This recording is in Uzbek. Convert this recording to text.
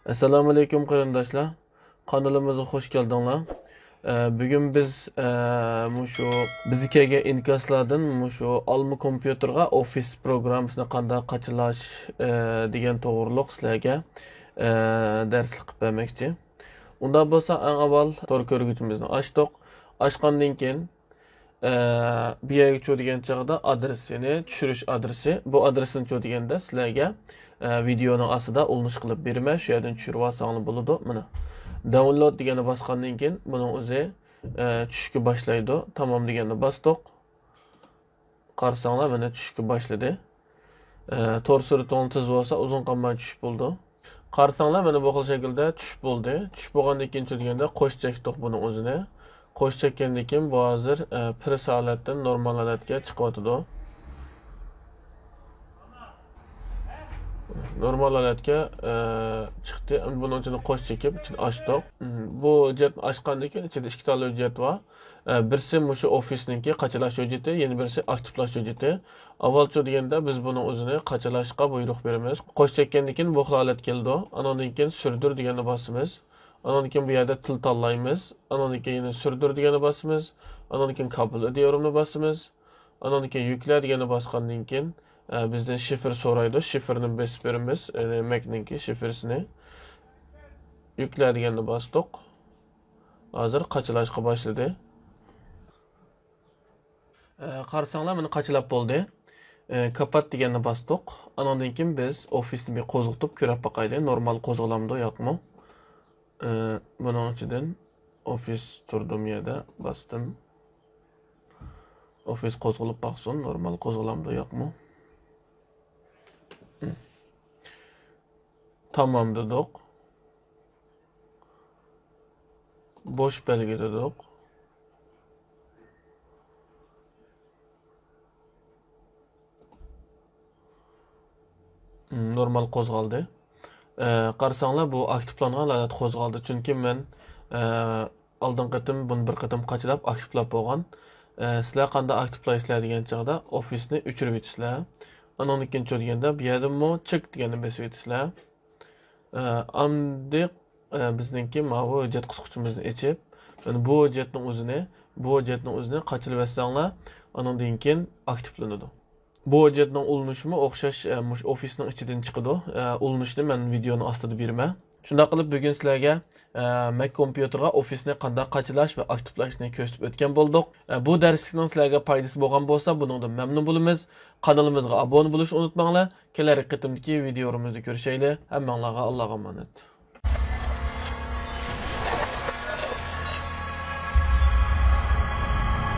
Assalomu alaykum qarindoshlar. Kanalimizga hoş geldinglar. Bugün biz mushu bizga inkaslardan mushu Alma kompyuterga Office programmasini qanday qachilash degan to'g'riliq sizlarga darslik qilib bermoqchi. Unda bo'lsa, eng avval tor ko'rguvchimizni ochdik. Ochgandan keyin bir yerga cho'digan chog'da adresini, tushirish adresi, bu adresini cho'diganda sizlarga videonun asıda ulunuş qilib bermay, shu yerdan tushirib olsanglar bo'ladi. Mana download degani bosgandan keyin buning o'zi tushishga boshlaydi. Tamom degani bosdik. Qarasanglar mana tushishga boshladi. Tor surati tez bo'lsa, uzun qolmay tushib bo'ldi. Qarasanglar mana bu xil shaklda tushib bo'ldi. Tushib bo'lgandan keyin deganda qo'sh chekdik buning o'zini. Qo'sh chekkandan keyin bu hozir press holatdan normal holatga chiqyotdi. Normal holatga chiqdi. Bunun için qo'sh chekib, ichini ochdik. Bu jet ochgandan keyin ichida ikki tane jet var. Birisi mushu ofisniki qachilash hujjati, yana birisi aktivlash hujjati. Avvalcha deganda biz buni o'zini qachilashga buyruq beramiz. Qo'sh chekkandan keyin bu holat keldi. Andan keyin surdur degani bosamiz. Andan keyin bu yerda til tanlaymiz. Andan keyin yana surdur degani bosamiz. Andan keyin kabel diyorumni bosamiz. Andan keyin yukla degani bosgandan keyin bizden şifre soraydı. Şifrenin besip verimiz. Mac'ninki şifresini yükle deganni bastık. Hazır qaçılashga başladı. Qarasanglar meni qaçılab bo'ldi. Kapat deganni bastık. Andan keyin biz ofisni bir qo'zg'itib ko'rib boqaylik. Normal qo'zg'alamdi yo'qmi? Buning ichidan ofis turdim yerda bastım. Ofis qo'zg'alib boqsin, normal qo'zg'alamdi yo'qmi? Tamam dedik. Boş belge dedik. Normal qo'zg'aldi. Qarasanglar bu aktivlangan holat qo'zg'aldi. Chunki men oldin qatim buni bir qatim qachilab aktivlab bo'lgan. Sizlar qanday aktivlaysizlar degan chog'da ofisni o'chirib etisizlar. Andan keyin cho'rganda bu yerda check deganni bosib etisizlar. Amdi bizningki bu hujjat qisqichimizni ichib, bu hujjatning o'zini qachilib etsanglar, andan keyin aktivlanadi. Bu hujjatning ulanishimi o'xshash ofisning ichidan chiqadi. Ulanishni men videoni ostida berman. Shunday qilib bugun sizlarga Mac kompyuterga ofisni qanday qachilash va aktivlashni ko'rsatib o'tgan bo'ldik. Bu darslikning sizlarga foydasi bo'lgan bo'lsa, buningdan mamnun bo'lamiz. Kanalimizga obuna bo'lishni unutmanglar. Kelar qitimdagi videolarimizni ko'rishaylik. Hammanglarga Allohga omonat.